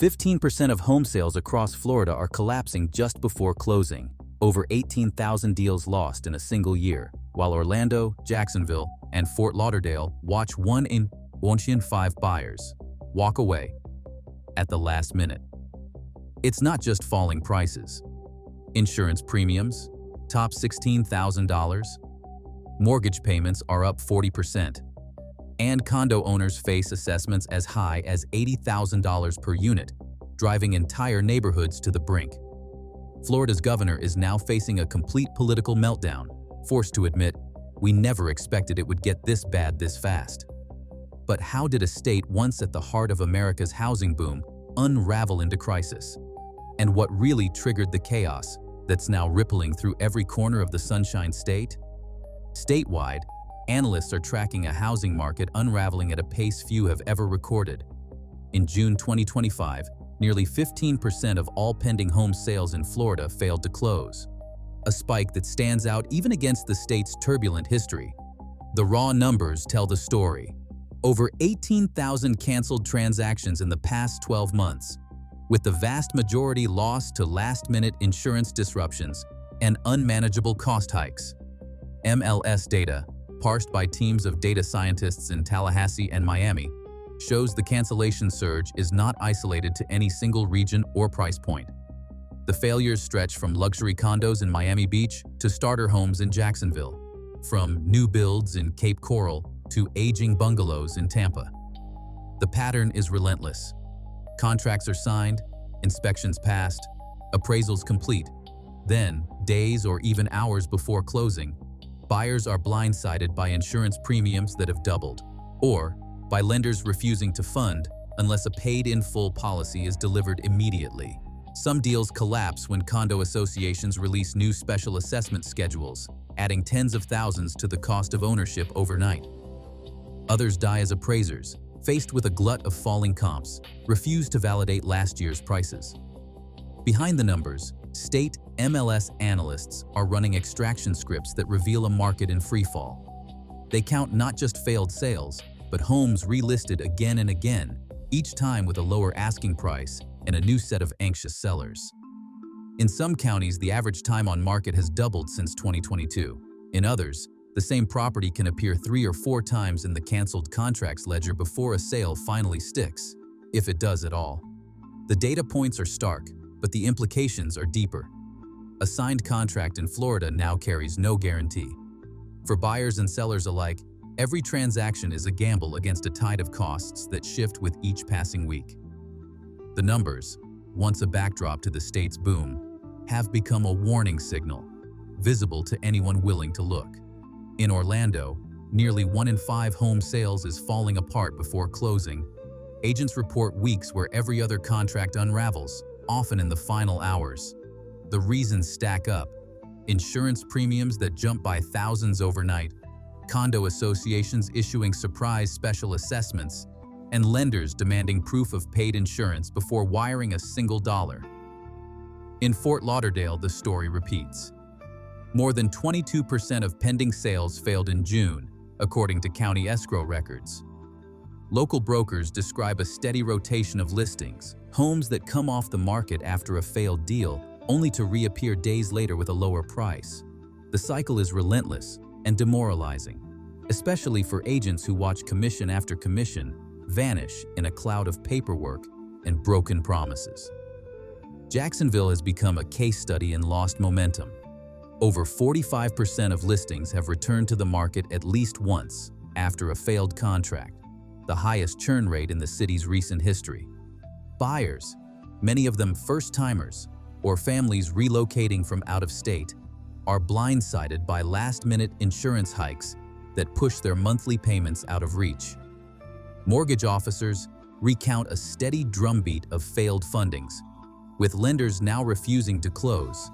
15% of home sales across Florida are collapsing just before closing. Over 18,000 deals lost in a single year, while Orlando, Jacksonville, and Fort Lauderdale watch 1 in 5 buyers walk away at the last minute. It's not just falling prices. Insurance premiums top $16,000. Mortgage payments are up 40%. And condo owners face assessments as high as $80,000 per unit, driving entire neighborhoods to the brink. Florida's governor is now facing a complete political meltdown, forced to admit, "We never expected it would get this bad this fast." But how did a state once at the heart of America's housing boom unravel into crisis? And what really triggered the chaos that's now rippling through every corner of the Sunshine State? Statewide, analysts are tracking a housing market unraveling at a pace few have ever recorded. In June 2025, nearly 15% of all pending home sales in Florida failed to close, a spike that stands out even against the state's turbulent history. The raw numbers tell the story. Over 18,000 canceled transactions in the past 12 months, with the vast majority lost to last-minute insurance disruptions and unmanageable cost hikes. MLS data, parsed by teams of data scientists in Tallahassee and Miami, shows the cancellation surge is not isolated to any single region or price point. The failures stretch from luxury condos in Miami Beach to starter homes in Jacksonville, from new builds in Cape Coral to aging bungalows in Tampa. The pattern is relentless. Contracts are signed, inspections passed, appraisals complete. Then, days or even hours before closing, buyers are blindsided by insurance premiums that have doubled, or by lenders refusing to fund unless a paid-in-full policy is delivered immediately. Some deals collapse when condo associations release new special assessment schedules, adding tens of thousands to the cost of ownership overnight. Others die as appraisers, faced with a glut of falling comps, refuse to validate last year's prices. Behind the numbers, state MLS analysts are running extraction scripts that reveal a market in freefall. They count not just failed sales, but homes relisted again and again, each time with a lower asking price and a new set of anxious sellers. In some counties, the average time on market has doubled since 2022. In others, the same property can appear 3 or 4 times in the canceled contracts ledger before a sale finally sticks, if it does at all. The data points are stark, but the implications are deeper. A signed contract in Florida now carries no guarantee. For buyers and sellers alike, every transaction is a gamble against a tide of costs that shift with each passing week. The numbers, once a backdrop to the state's boom, have become a warning signal, visible to anyone willing to look. In Orlando, nearly 1 in 5 home sales is falling apart before closing. Agents report weeks where every other contract unravels, often in the final hours. The reasons stack up: insurance premiums that jump by thousands overnight, condo associations issuing surprise special assessments, and lenders demanding proof of paid insurance before wiring a single dollar. In Fort Lauderdale, the story repeats. More than 22% of pending sales failed in June, according to county escrow records. Local brokers describe a steady rotation of listings, homes that come off the market after a failed deal, only to reappear days later with a lower price. The cycle is relentless and demoralizing, especially for agents who watch commission after commission vanish in a cloud of paperwork and broken promises. Jacksonville has become a case study in lost momentum. Over 45% of listings have returned to the market at least once after a failed contract, the highest churn rate in the city's recent history. Buyers, many of them first-timers or families relocating from out of state, are blindsided by last-minute insurance hikes that push their monthly payments out of reach. Mortgage officers recount a steady drumbeat of failed fundings, with lenders now refusing to close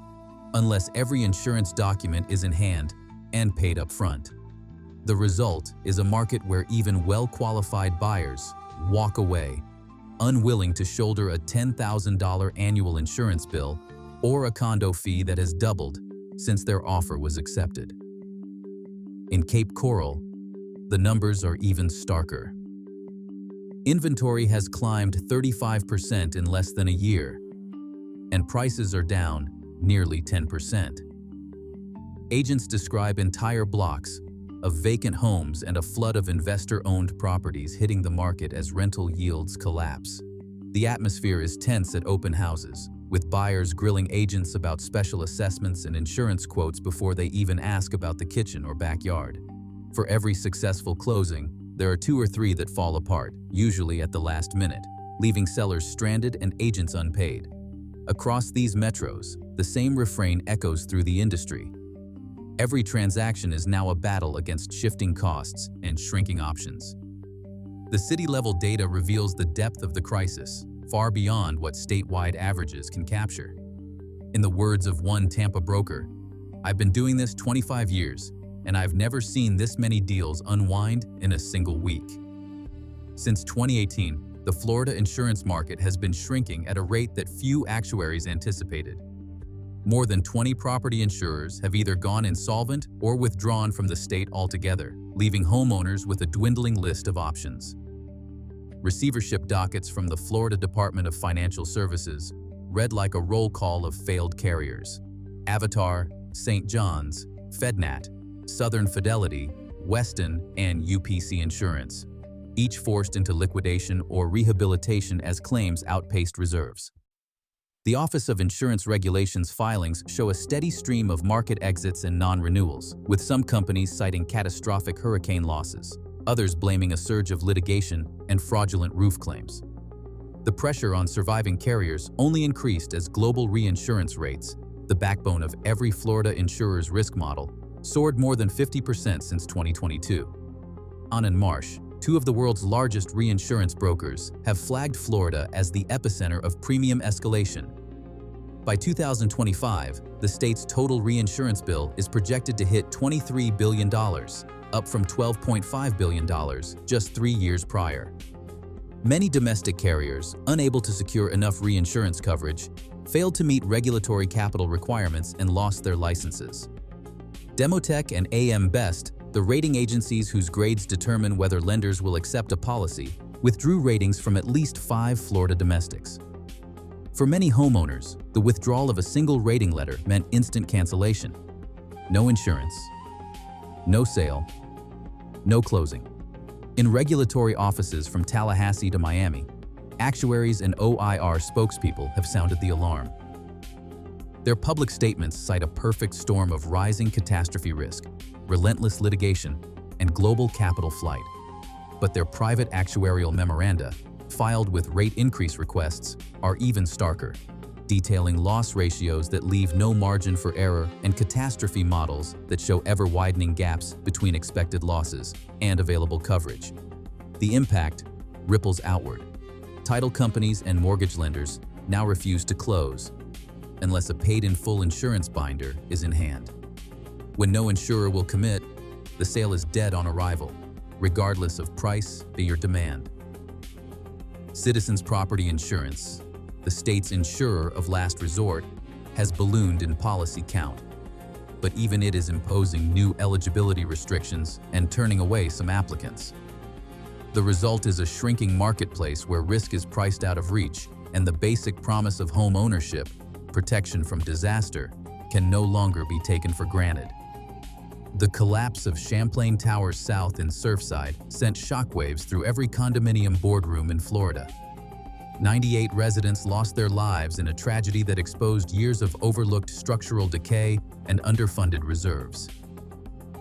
unless every insurance document is in hand and paid up front. The result is a market where even well-qualified buyers walk away, unwilling to shoulder a $10,000 annual insurance bill or a condo fee that has doubled since their offer was accepted. In Cape Coral, the numbers are even starker. Inventory has climbed 35% in less than a year, and prices are down nearly 10%. Agents describe entire blocks of vacant homes and a flood of investor-owned properties hitting the market as rental yields collapse. The atmosphere is tense at open houses, with buyers grilling agents about special assessments and insurance quotes before they even ask about the kitchen or backyard. For every successful closing, there are 2 or 3 that fall apart, usually at the last minute, leaving sellers stranded and agents unpaid. Across these metros, the same refrain echoes through the industry. Every transaction is now a battle against shifting costs and shrinking options. The city-level data reveals the depth of the crisis, far beyond what statewide averages can capture. In the words of one Tampa broker, "I've been doing this 25 years, and I've never seen this many deals unwind in a single week." Since 2018, the Florida insurance market has been shrinking at a rate that few actuaries anticipated. More than 20 property insurers have either gone insolvent or withdrawn from the state altogether, leaving homeowners with a dwindling list of options. Receivership dockets from the Florida Department of Financial Services read like a roll call of failed carriers: Avatar, St. John's, FedNat, Southern Fidelity, Weston, and UPC Insurance, each forced into liquidation or rehabilitation as claims outpaced reserves. The Office of Insurance Regulations filings show a steady stream of market exits and non-renewals, with some companies citing catastrophic hurricane losses, others blaming a surge of litigation and fraudulent roof claims. The pressure on surviving carriers only increased as global reinsurance rates, the backbone of every Florida insurer's risk model, soared more than 50% since 2022. Ann and Marsh, 2 of the world's largest reinsurance brokers, have flagged Florida as the epicenter of premium escalation. By 2025, the state's total reinsurance bill is projected to hit $23 billion, up from $12.5 billion just 3 years prior. Many domestic carriers, unable to secure enough reinsurance coverage, failed to meet regulatory capital requirements and lost their licenses. Demotech and AM Best, the rating agencies whose grades determine whether lenders will accept a policy, withdrew ratings from at least 5 Florida domestics. For many homeowners, the withdrawal of a single rating letter meant instant cancellation. No insurance, no sale, no closing. In regulatory offices from Tallahassee to Miami, actuaries and OIR spokespeople have sounded the alarm. Their public statements cite a perfect storm of rising catastrophe risk, relentless litigation, and global capital flight. But their private actuarial memoranda, filed with rate increase requests, are even starker, detailing loss ratios that leave no margin for error and catastrophe models that show ever-widening gaps between expected losses and available coverage. The impact ripples outward. Title companies and mortgage lenders now refuse to close unless a paid-in-full insurance binder is in hand. When no insurer will commit, the sale is dead on arrival, regardless of price or demand. Citizens Property Insurance, the state's insurer of last resort, has ballooned in policy count. But even it is imposing new eligibility restrictions and turning away some applicants. The result is a shrinking marketplace where risk is priced out of reach, and the basic promise of home ownership, protection from disaster, can no longer be taken for granted. The collapse of Champlain Towers South in Surfside sent shockwaves through every condominium boardroom in Florida. 98 residents lost their lives in a tragedy that exposed years of overlooked structural decay and underfunded reserves.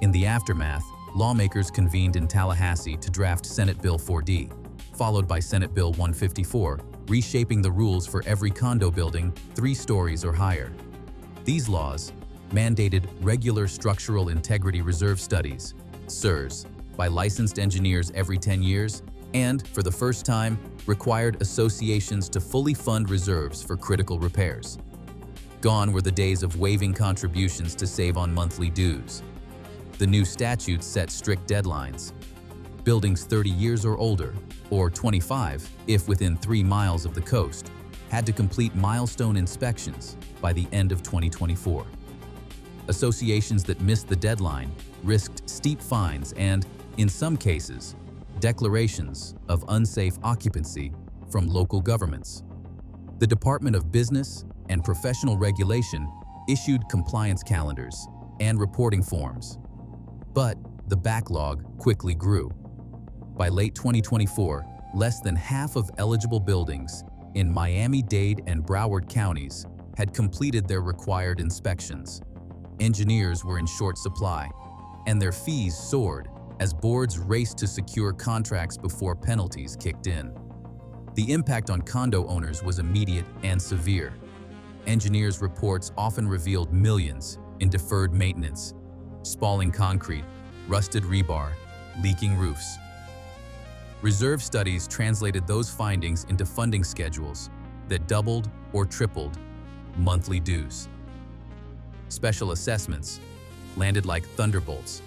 In the aftermath, lawmakers convened in Tallahassee to draft Senate Bill 4D, followed by Senate Bill 154, reshaping the rules for every condo building 3 stories or higher. These laws mandated regular structural integrity reserve studies, SIRS, by licensed engineers every 10 years, and, for the first time, required associations to fully fund reserves for critical repairs. Gone were the days of waiving contributions to save on monthly dues. The new statutes set strict deadlines. Buildings 30 years or older, or 25 if within 3 miles of the coast, had to complete milestone inspections by the end of 2024. Associations that missed the deadline risked steep fines and, in some cases, declarations of unsafe occupancy from local governments. The Department of Business and Professional Regulation issued compliance calendars and reporting forms. But the backlog quickly grew. By late 2024, less than half of eligible buildings in Miami-Dade and Broward counties had completed their required inspections. Engineers were in short supply, and their fees soared as boards raced to secure contracts before penalties kicked in. The impact on condo owners was immediate and severe. Engineers' reports often revealed millions in deferred maintenance, spalling concrete, rusted rebar, leaking roofs. Reserve studies translated those findings into funding schedules that doubled or tripled monthly dues. Special assessments landed like thunderbolts.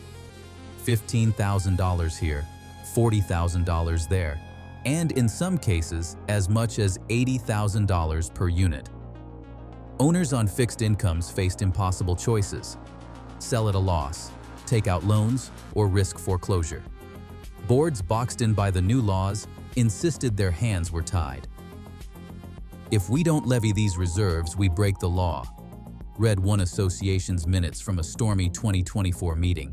$15,000 here, $40,000 there, and in some cases, as much as $80,000 per unit. Owners on fixed incomes faced impossible choices: sell at a loss, take out loans, or risk foreclosure. Boards boxed in by the new laws insisted their hands were tied. "If we don't levy these reserves, we break the law," read one association's minutes from a stormy 2024 meeting.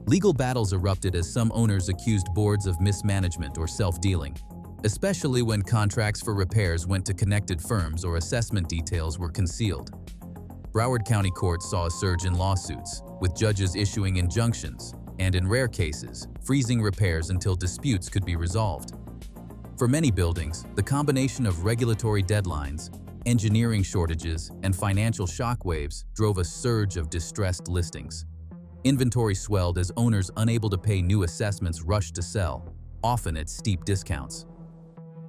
Legal battles erupted as some owners accused boards of mismanagement or self-dealing, especially when contracts for repairs went to connected firms or assessment details were concealed. Broward County courts saw a surge in lawsuits, with judges issuing injunctions and, in rare cases, freezing repairs until disputes could be resolved. For many buildings, the combination of regulatory deadlines, engineering shortages, and financial shockwaves drove a surge of distressed listings. Inventory swelled as owners unable to pay new assessments rushed to sell, often at steep discounts.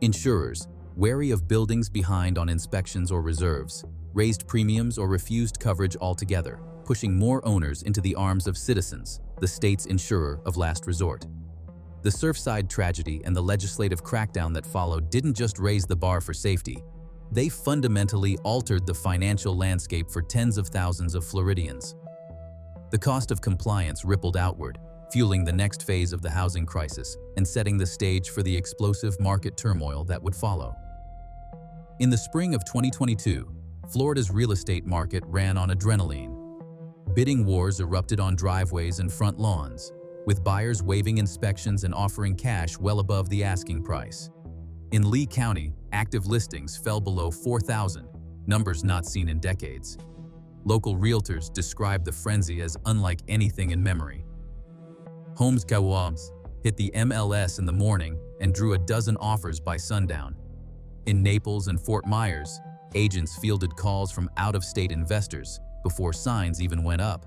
Insurers, wary of buildings behind on inspections or reserves, raised premiums or refused coverage altogether, pushing more owners into the arms of Citizens, the state's insurer of last resort. The Surfside tragedy and the legislative crackdown that followed didn't just raise the bar for safety, they fundamentally altered the financial landscape for tens of thousands of Floridians. The cost of compliance rippled outward, fueling the next phase of the housing crisis and setting the stage for the explosive market turmoil that would follow. In the spring of 2022, Florida's real estate market ran on adrenaline. Bidding wars erupted on driveways and front lawns, with buyers waiving inspections and offering cash well above the asking price. In Lee County, active listings fell below 4,000, numbers not seen in decades. Local realtors described the frenzy as unlike anything in memory. Homes Kawams hit the MLS in the morning and drew a dozen offers by sundown. In Naples and Fort Myers, agents fielded calls from out-of-state investors before signs even went up.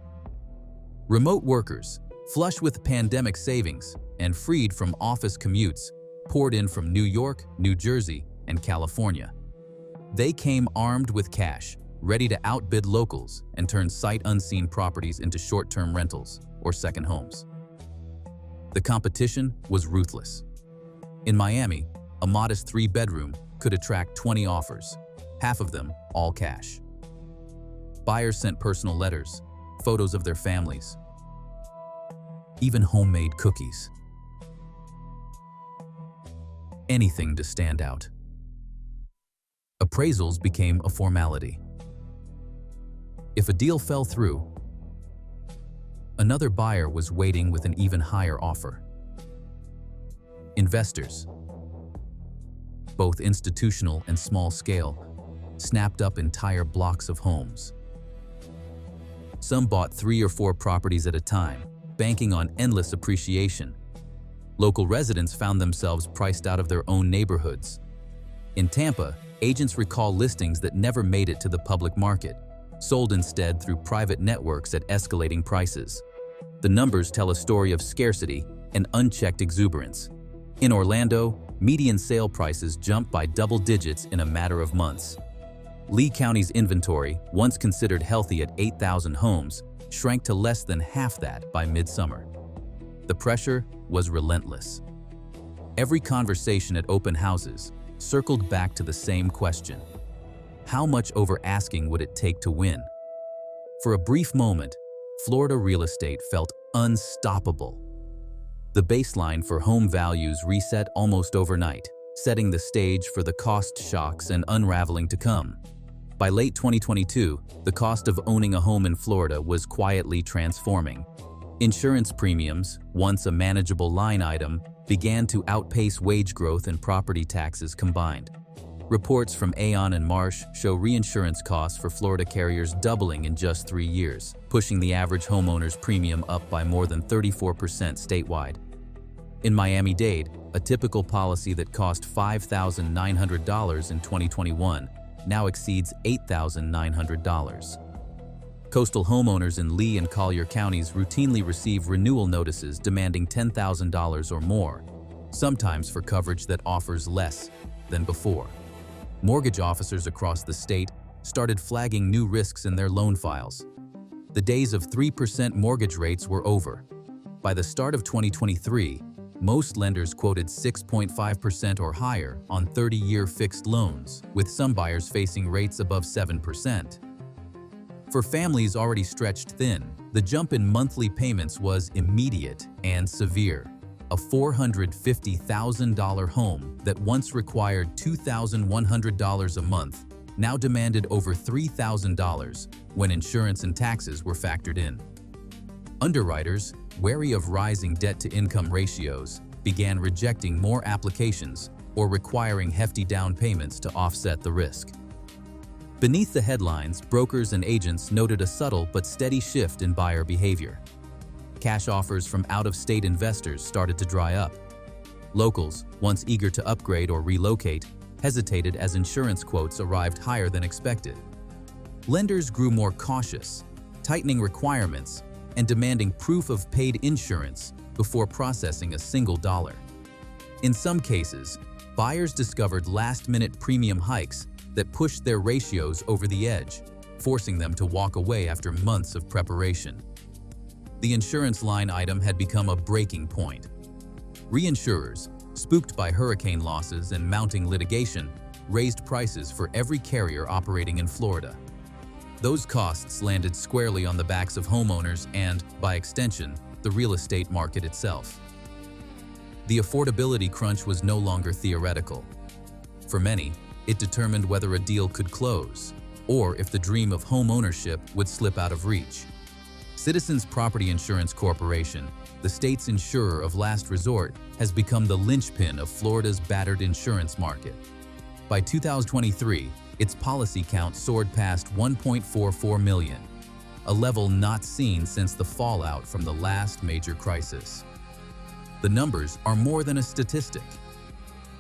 Remote workers, flush with pandemic savings and freed from office commutes, poured in from New York, New Jersey, and California. They came armed with cash, ready to outbid locals and turn sight-unseen properties into short-term rentals or second homes. The competition was ruthless. In Miami, a modest 3-bedroom could attract 20 offers, half of them all cash. Buyers sent personal letters, photos of their families, even homemade cookies. Anything to stand out. Appraisals became a formality. If a deal fell through, another buyer was waiting with an even higher offer. Investors, both institutional and small scale, snapped up entire blocks of homes. Some bought 3 or 4 properties at a time, banking on endless appreciation. Local residents found themselves priced out of their own neighborhoods. In Tampa, agents recall listings that never made it to the public market, sold instead through private networks at escalating prices. The numbers tell a story of scarcity and unchecked exuberance. In Orlando, median sale prices jumped by double digits in a matter of months. Lee County's inventory, once considered healthy at 8,000 homes, shrank to less than half that by midsummer. The pressure was relentless. Every conversation at open houses circled back to the same question: how much over asking would it take to win? For a brief moment, Florida real estate felt unstoppable. The baseline for home values reset almost overnight, setting the stage for the cost shocks and unraveling to come. By late 2022, the cost of owning a home in Florida was quietly transforming. Insurance premiums, once a manageable line item, began to outpace wage growth and property taxes combined. Reports from Aon and Marsh show reinsurance costs for Florida carriers doubling in just 3 years, pushing the average homeowner's premium up by more than 34% statewide. In Miami-Dade, a typical policy that cost $5,900 in 2021 now exceeds $8,900. Coastal homeowners in Lee and Collier counties routinely receive renewal notices demanding $10,000 or more, sometimes for coverage that offers less than before. Mortgage officers across the state started flagging new risks in their loan files. The days of 3% mortgage rates were over. By the start of 2023, most lenders quoted 6.5% or higher on 30-year fixed loans, with some buyers facing rates above 7%. For families already stretched thin, the jump in monthly payments was immediate and severe. A $450,000 home that once required $2,100 a month now demanded over $3,000 when insurance and taxes were factored in. Underwriters, wary of rising debt-to-income ratios, began rejecting more applications or requiring hefty down payments to offset the risk. Beneath the headlines, brokers and agents noted a subtle but steady shift in buyer behavior. Cash offers from out-of-state investors started to dry up. Locals, once eager to upgrade or relocate, hesitated as insurance quotes arrived higher than expected. Lenders grew more cautious, tightening requirements and demanding proof of paid insurance before processing a single dollar. In some cases, buyers discovered last-minute premium hikes that pushed their ratios over the edge, forcing them to walk away after months of preparation. The insurance line item had become a breaking point. Reinsurers, spooked by hurricane losses and mounting litigation, raised prices for every carrier operating in Florida. Those costs landed squarely on the backs of homeowners and, by extension, the real estate market itself. The affordability crunch was no longer theoretical. For many, it determined whether a deal could close, or if the dream of home ownership would slip out of reach. Citizens Property Insurance Corporation, the state's insurer of last resort, has become the linchpin of Florida's battered insurance market. By 2023, its policy count soared past 1.44 million, a level not seen since the fallout from the last major crisis. The numbers are more than a statistic.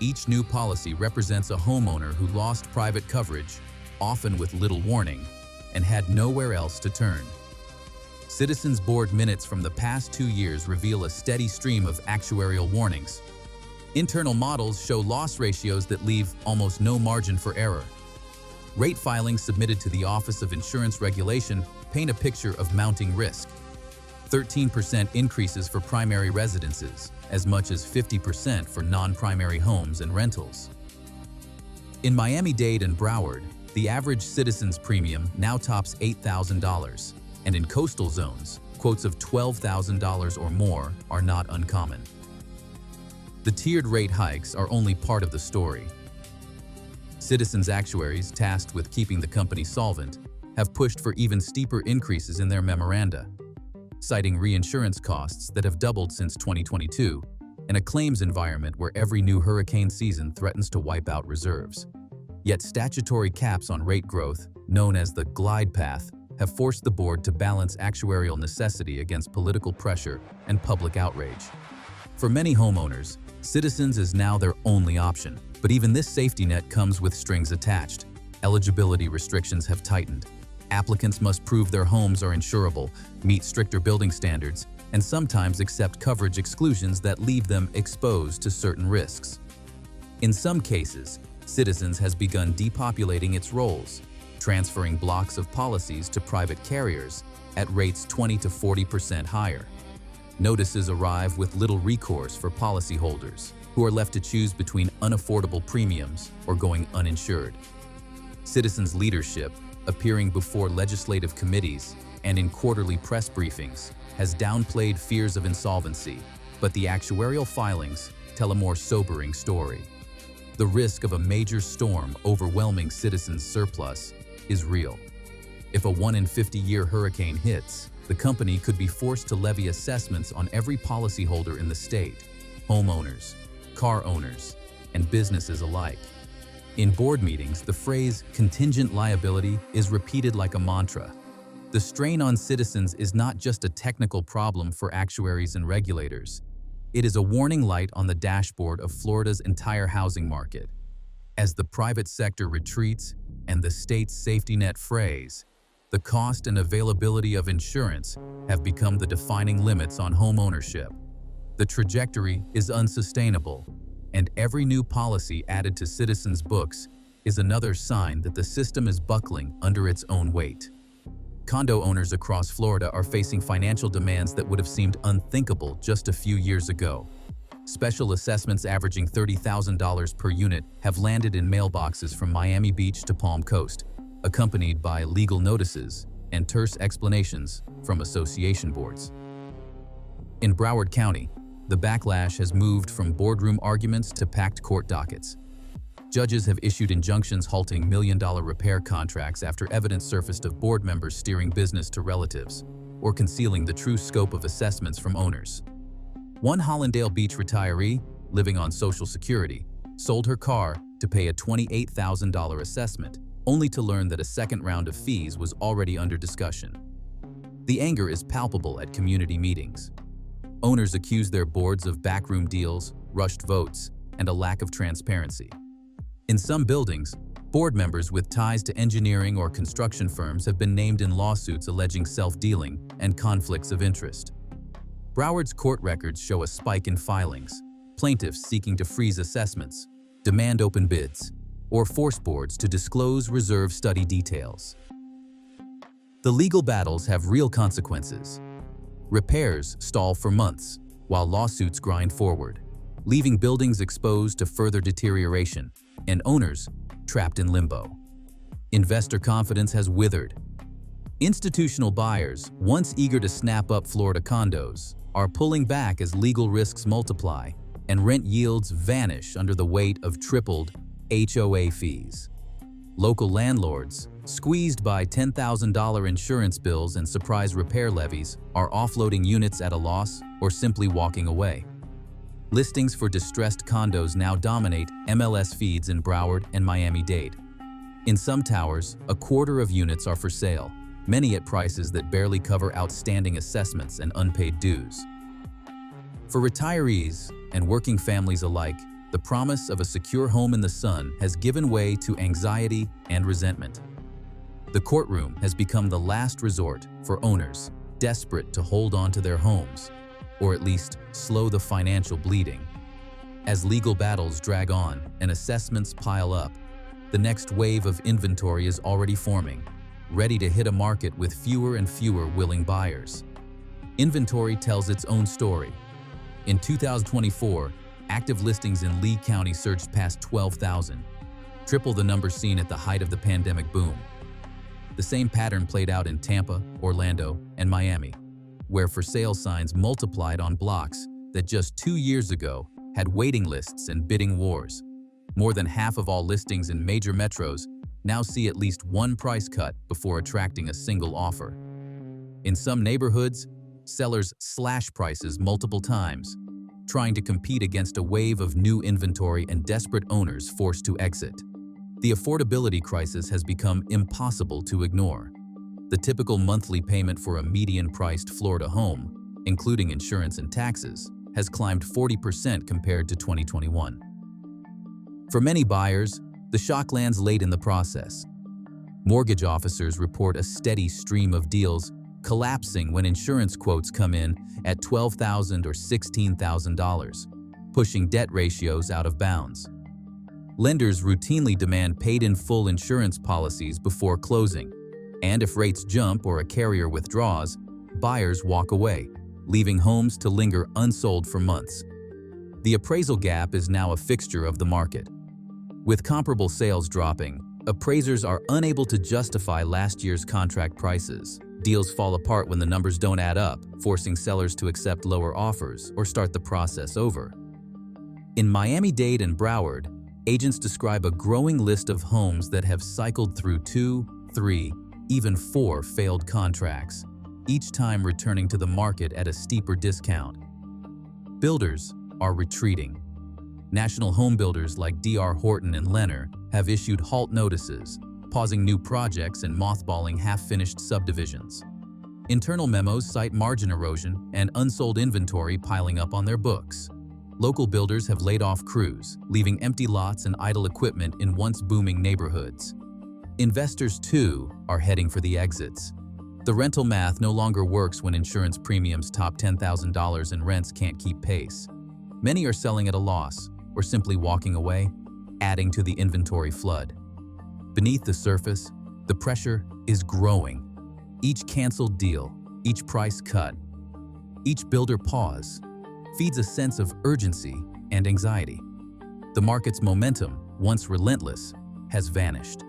Each new policy represents a homeowner who lost private coverage, often with little warning, and had nowhere else to turn. Citizens Board minutes from the past 2 years reveal a steady stream of actuarial warnings. Internal models show loss ratios that leave almost no margin for error. Rate filings submitted to the Office of Insurance Regulation paint a picture of mounting risk. 13% increases for primary residences, as much as 50% for non-primary homes and rentals. In Miami-Dade and Broward, the average Citizens premium now tops $8,000, and in coastal zones, quotes of $12,000 or more are not uncommon. The tiered rate hikes are only part of the story. Citizens actuaries tasked with keeping the company solvent have pushed for even steeper increases in their memoranda, citing reinsurance costs that have doubled since 2022 and a claims environment where every new hurricane season threatens to wipe out reserves. Yet statutory caps on rate growth, known as the glide path, have forced the board to balance actuarial necessity against political pressure and public outrage. For many homeowners, Citizens is now their only option, but even this safety net comes with strings attached. Eligibility restrictions have tightened. Applicants must prove their homes are insurable, meet stricter building standards, and sometimes accept coverage exclusions that leave them exposed to certain risks. In some cases, Citizens has begun depopulating its roles, transferring blocks of policies to private carriers at rates 20 to 40% higher. Notices arrive with little recourse for policyholders, who are left to choose between unaffordable premiums or going uninsured. Citizens leadership, appearing before legislative committees and in quarterly press briefings, has downplayed fears of insolvency, But the actuarial filings tell a more sobering story. The risk of a major storm overwhelming Citizens' surplus is real. If a 1 in 50-year hurricane hits, the company could be forced to levy assessments on every policyholder in the state, homeowners, car owners, and businesses alike. In board meetings, the phrase contingent liability is repeated like a mantra. The strain on citizens is not just a technical problem for actuaries and regulators. It is a warning light on the dashboard of Florida's entire housing market. As the private sector retreats and the state's safety net frays, the cost and availability of insurance have become the defining limits on homeownership. The trajectory is unsustainable, and every new policy added to citizens' books is another sign that the system is buckling under its own weight. Condo owners across Florida are facing financial demands that would have seemed unthinkable just a few years ago. Special assessments averaging $30,000 per unit have landed in mailboxes from Miami Beach to Palm Coast, accompanied by legal notices and terse explanations from association boards. In Broward County, the backlash has moved from boardroom arguments to packed court dockets. Judges have issued injunctions halting million-dollar repair contracts after evidence surfaced of board members steering business to relatives or concealing the true scope of assessments from owners. One Hollandale Beach retiree, living on Social Security, sold her car to pay a $28,000 assessment, only to learn that a second round of fees was already under discussion. The anger is palpable at community meetings. Owners accuse their boards of backroom deals, rushed votes, and a lack of transparency. In some buildings, board members with ties to engineering or construction firms have been named in lawsuits alleging self-dealing and conflicts of interest. Broward's court records show a spike in filings, plaintiffs seeking to freeze assessments, demand open bids, or force boards to disclose reserve study details. The legal battles have real consequences. Repairs stall for months, while lawsuits grind forward, leaving buildings exposed to further deterioration and owners trapped in limbo. Investor confidence has withered. Institutional buyers, once eager to snap up Florida condos, are pulling back as legal risks multiply and rent yields vanish under the weight of tripled HOA fees. Local landlords, squeezed by $10,000 insurance bills and surprise repair levies, are offloading units at a loss or simply walking away. Listings for distressed condos now dominate MLS feeds in Broward and Miami-Dade. In some towers, a quarter of units are for sale, many at prices that barely cover outstanding assessments and unpaid dues. For retirees and working families alike, the promise of a secure home in the sun has given way to anxiety and resentment. The courtroom has become the last resort for owners desperate to hold on to their homes, or at least slow the financial bleeding. As legal battles drag on and assessments pile up, the next wave of inventory is already forming, ready to hit a market with fewer and fewer willing buyers. Inventory tells its own story. In 2024, active listings in Lee County surged past 12,000, triple the number seen at the height of the pandemic boom. The same pattern played out in Tampa, Orlando, and Miami, where for sale signs multiplied on blocks that just 2 years ago had waiting lists and bidding wars. More than half of all listings in major metros now see at least one price cut before attracting a single offer. In some neighborhoods, sellers slash prices multiple times, trying to compete against a wave of new inventory and desperate owners forced to exit. The affordability crisis has become impossible to ignore. The typical monthly payment for a median-priced Florida home, including insurance and taxes, has climbed 40% compared to 2021. For many buyers, the shock lands late in the process. Mortgage officers report a steady stream of deals collapsing when insurance quotes come in at $12,000 or $16,000, pushing debt ratios out of bounds. Lenders routinely demand paid-in-full insurance policies before closing, and if rates jump or a carrier withdraws, buyers walk away, leaving homes to linger unsold for months. The appraisal gap is now a fixture of the market. With comparable sales dropping, appraisers are unable to justify last year's contract prices, Deals fall apart when the numbers don't add up, forcing sellers to accept lower offers or start the process over. In Miami-Dade and Broward, agents describe a growing list of homes that have cycled through 2, 3, even 4 failed contracts, each time returning to the market at a steeper discount. Builders are retreating. National home builders like D.R. Horton and Lennar have issued halt notices, pausing new projects and mothballing half-finished subdivisions. Internal memos cite margin erosion and unsold inventory piling up on their books. Local builders have laid off crews, leaving empty lots and idle equipment in once booming neighborhoods. Investors, too, are heading for the exits. The rental math no longer works when insurance premiums top $10,000 and rents can't keep pace. Many are selling at a loss or simply walking away, adding to the inventory flood. Beneath the surface, the pressure is growing. Each canceled deal, each price cut, each builder pause feeds a sense of urgency and anxiety. The market's momentum, once relentless, has vanished.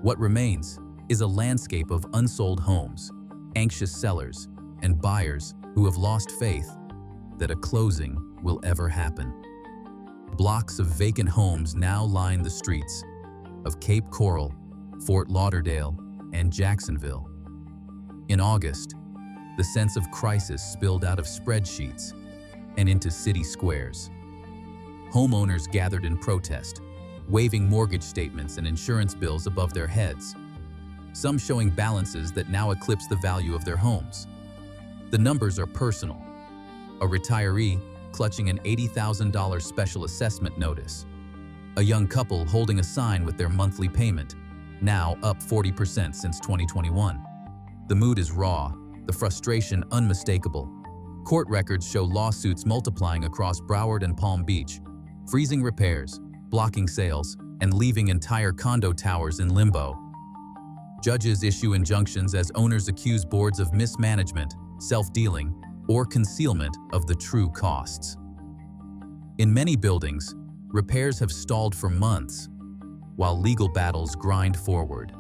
What remains is a landscape of unsold homes, anxious sellers, and buyers who have lost faith that a closing will ever happen. Blocks of vacant homes now line the streets of Cape Coral, Fort Lauderdale, and Jacksonville. In August, the sense of crisis spilled out of spreadsheets and into city squares. Homeowners gathered in protest, waving mortgage statements and insurance bills above their heads, some showing balances that now eclipse the value of their homes. The numbers are personal. A retiree clutching an $80,000 special assessment notice. A young couple holding a sign with their monthly payment, now up 40% since 2021. The mood is raw, the frustration unmistakable. Court records show lawsuits multiplying across Broward and Palm Beach, freezing repairs, blocking sales, and leaving entire condo towers in limbo. Judges issue injunctions as owners accuse boards of mismanagement, self-dealing, or concealment of the true costs. In many buildings, repairs have stalled for months, while legal battles grind forward.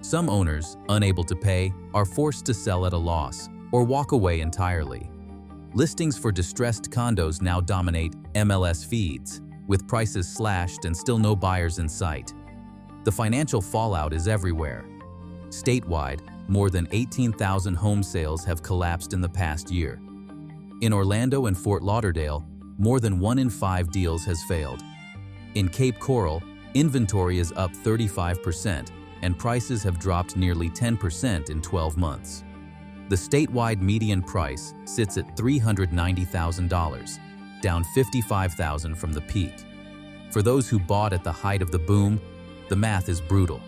Some owners, unable to pay, are forced to sell at a loss or walk away entirely. Listings for distressed condos now dominate MLS feeds, with prices slashed and still no buyers in sight. The financial fallout is everywhere. Statewide, more than 18,000 home sales have collapsed in the past year. In Orlando and Fort Lauderdale, more than 1 in 5 deals has failed. In Cape Coral, inventory is up 35%, and prices have dropped nearly 10% in 12 months. The statewide median price sits at $390,000, down $55,000 from the peak. For those who bought at the height of the boom, the math is brutal.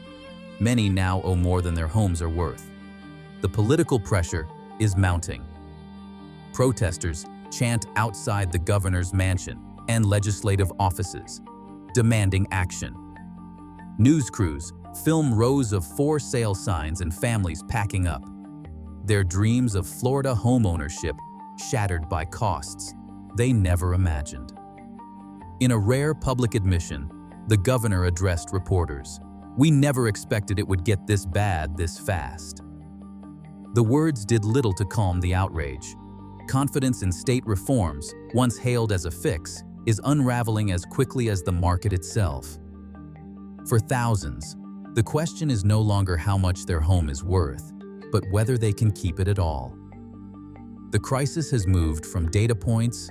Many now owe more than their homes are worth. The political pressure is mounting. Protesters chant outside the governor's mansion and legislative offices, demanding action. News crews film rows of for sale signs and families packing up, their dreams of Florida homeownership shattered by costs they never imagined. In a rare public admission, the governor addressed reporters. "We never expected it would get this bad this fast." The words did little to calm the outrage. Confidence in state reforms, once hailed as a fix, is unraveling as quickly as the market itself. For thousands, the question is no longer how much their home is worth, but whether they can keep it at all. The crisis has moved from data points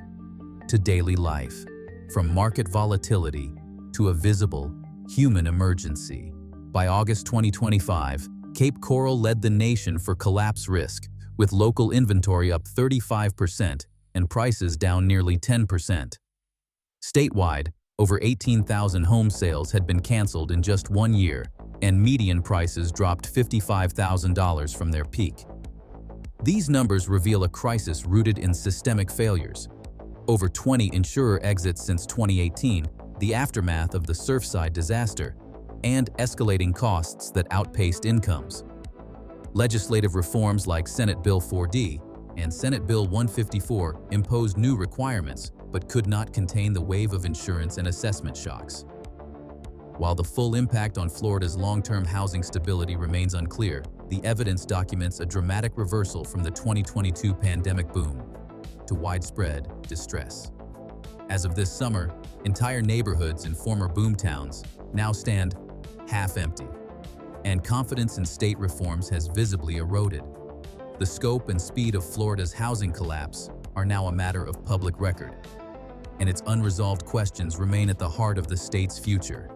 to daily life, from market volatility to a visible, human emergency. By August 2025, Cape Coral led the nation for collapse risk, with local inventory up 35% and prices down nearly 10%. Statewide, over 18,000 home sales had been canceled in just 1 year, and median prices dropped $55,000 from their peak. These numbers reveal a crisis rooted in systemic failures. Over 20 insurer exits since 2018, the aftermath of the Surfside disaster, and escalating costs that outpaced incomes. Legislative reforms like Senate Bill 4D and Senate Bill 154 imposed new requirements but could not contain the wave of insurance and assessment shocks. While the full impact on Florida's long-term housing stability remains unclear, the evidence documents a dramatic reversal from the 2022 pandemic boom to widespread distress. As of this summer, entire neighborhoods in former boomtowns now stand half empty, and confidence in state reforms has visibly eroded. The scope and speed of Florida's housing collapse are now a matter of public record, and its unresolved questions remain at the heart of the state's future.